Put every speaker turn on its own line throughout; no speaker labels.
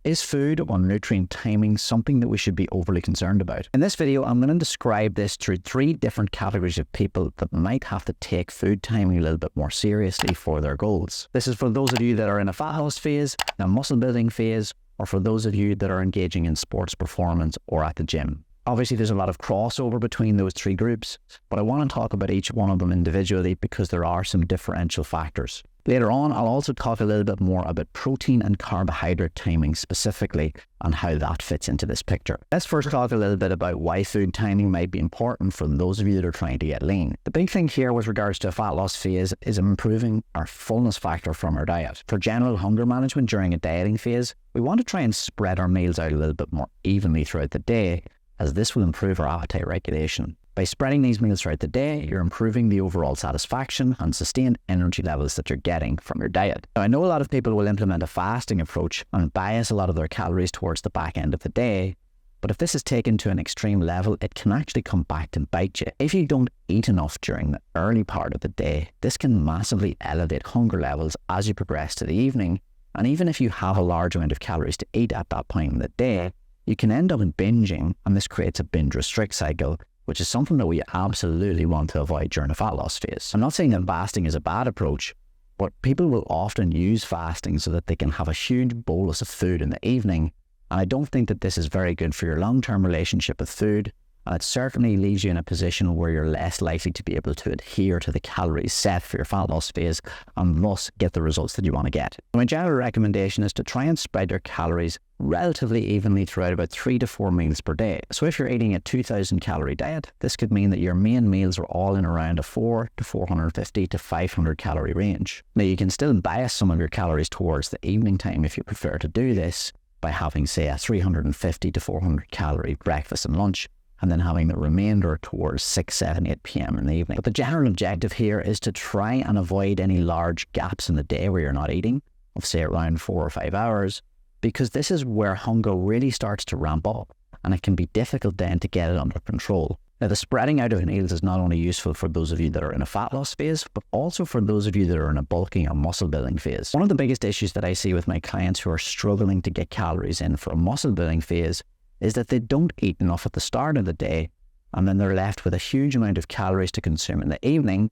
Is food or nutrient timing something that we should be overly concerned about? In this video, I'm going to describe this through 3 different categories of people that might have to take food timing a little bit more seriously for their goals. This is for those of you that are in a fat loss phase, a muscle building phase, or for those of you that are engaging in sports performance or at the gym. Obviously, there's a lot of crossover between those 3 groups, but I want to talk about each one of them individually because there are some differential factors. Later on, I'll also talk a little bit more about protein and carbohydrate timing specifically and how that fits into this picture. Let's first talk a little bit about why food timing might be important for those of you that are trying to get lean. The big thing here with regards to a fat loss phase is improving our fullness factor from our diet. For general hunger management during a dieting phase, we want to try and spread our meals out a little bit more evenly throughout the day, as this will improve our appetite regulation. By spreading these meals throughout the day, you're improving the overall satisfaction and sustained energy levels that you're getting from your diet. Now, I know a lot of people will implement a fasting approach and bias a lot of their calories towards the back end of the day, but if this is taken to an extreme level, it can actually come back to bite you. If you don't eat enough during the early part of the day, this can massively elevate hunger levels as you progress to the evening, and even if you have a large amount of calories to eat at that point in the day, you can end up binging, and this creates a binge restrict cycle, which is something that we absolutely want to avoid during a fat loss phase. I'm not saying that fasting is a bad approach, but people will often use fasting so that they can have a huge bolus of food in the evening, and I don't think that this is very good for your long-term relationship with food, and it certainly leaves you in a position where you're less likely to be able to adhere to the calories set for your fat loss phase and thus get the results that you want to get. My general recommendation is to try and spread your calories relatively evenly throughout about 3 to 4 meals per day. So if you're eating a 2,000 calorie diet, this could mean that your main meals are all in around a 4 to 450 to 500 calorie range. Now, you can still bias some of your calories towards the evening time if you prefer to do this by having, say, a 350 to 400 calorie breakfast and lunch, and then having the remainder towards 6, 7, 8 p.m. in the evening. But the general objective here is to try and avoid any large gaps in the day where you're not eating, of say around 4 or 5 hours, because this is where hunger really starts to ramp up, and it can be difficult then to get it under control. Now, the spreading out of meals is not only useful for those of you that are in a fat loss phase, but also for those of you that are in a bulking or muscle building phase. One of the biggest issues that I see with my clients who are struggling to get calories in for a muscle building phase is that they don't eat enough at the start of the day, and then they're left with a huge amount of calories to consume in the evening.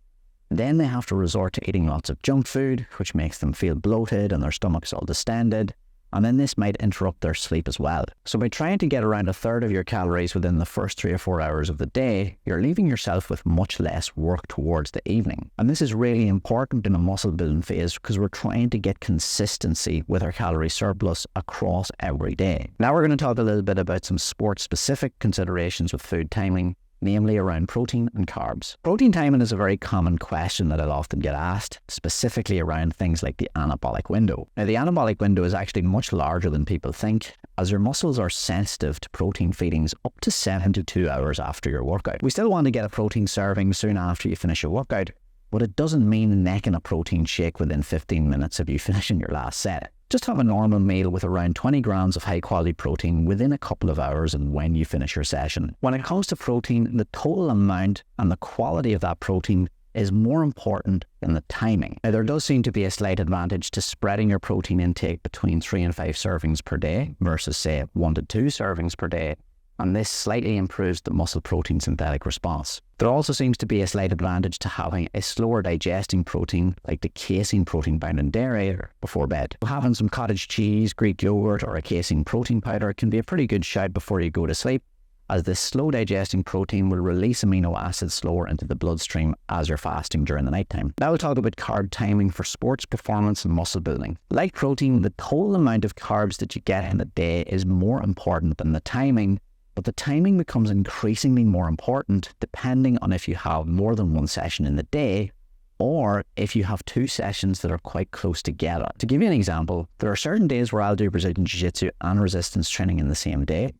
Then they have to resort to eating lots of junk food, which makes them feel bloated and their stomachs all distended, and then this might interrupt their sleep as well. So by trying to get around a third of your calories within the first 3 or 4 hours of the day, you're leaving yourself with much less work towards the evening. And this is really important in a muscle building phase because we're trying to get consistency with our calorie surplus across every day. Now we're going to talk a little bit about some sport-specific considerations with food timing, namely around protein and carbs. Protein timing is a very common question that I'll often get asked, specifically around things like the anabolic window. Now, the anabolic window is actually much larger than people think, as your muscles are sensitive to protein feedings up to 72 hours after your workout. We still want to get a protein serving soon after you finish your workout, but it doesn't mean necking a protein shake within 15 minutes of you finishing your last set. Just have a normal meal with around 20 grams of high quality protein within a couple of hours and when you finish your session. When it comes to protein, the total amount and the quality of that protein is more important than the timing. Now, there does seem to be a slight advantage to spreading your protein intake between 3 and 5 servings per day versus, say, 1 to 2 servings per day, and this slightly improves the muscle protein synthetic response. There also seems to be a slight advantage to having a slower digesting protein like the casein protein bound in dairy before bed. Having some cottage cheese, Greek yogurt or a casein protein powder can be a pretty good shout before you go to sleep, as this slow digesting protein will release amino acids slower into the bloodstream as you're fasting during the nighttime. Now we'll talk about carb timing for sports performance and muscle building. Like protein, the total amount of carbs that you get in the day is more important than the timing, but the timing becomes increasingly more important depending on if you have more than one session in the day or if you have 2 sessions that are quite close together. To give you an example, there are certain days where I'll do Brazilian Jiu-Jitsu and resistance training in the same day,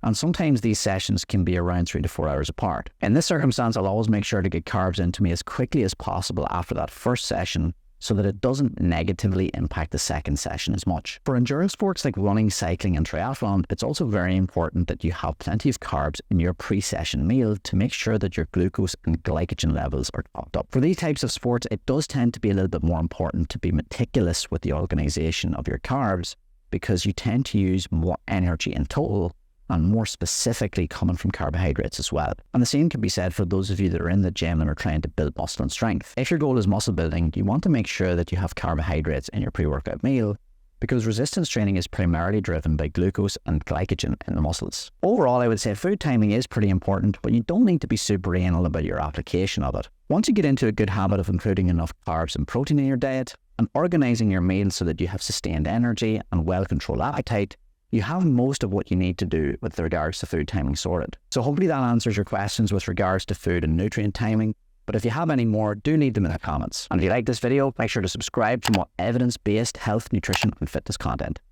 and sometimes these sessions can be around 3 to 4 hours apart. In this circumstance, I'll always make sure to get carbs into me as quickly as possible after that first session so that it doesn't negatively impact the second session as much. For endurance sports like running, cycling and triathlon, it's also very important that you have plenty of carbs in your pre-session meal to make sure that your glucose and glycogen levels are topped up. For these types of sports, it does tend to be a little bit more important to be meticulous with the organization of your carbs, because you tend to use more energy in total, and more specifically coming from carbohydrates as well. And the same can be said for those of you that are in the gym and are trying to build muscle and strength. If your goal is muscle building, you want to make sure that you have carbohydrates in your pre-workout meal, because resistance training is primarily driven by glucose and glycogen in the muscles. Overall, I would say food timing is pretty important, but you don't need to be super anal about your application of it. Once you get into a good habit of including enough carbs and protein in your diet, and organising your meals so that you have sustained energy and well-controlled appetite, you have most of what you need to do with regards to food timing sorted. So hopefully that answers your questions with regards to food and nutrient timing. But if you have any more, do leave them in the comments. And if you like this video, make sure to subscribe for more evidence-based health, nutrition and fitness content.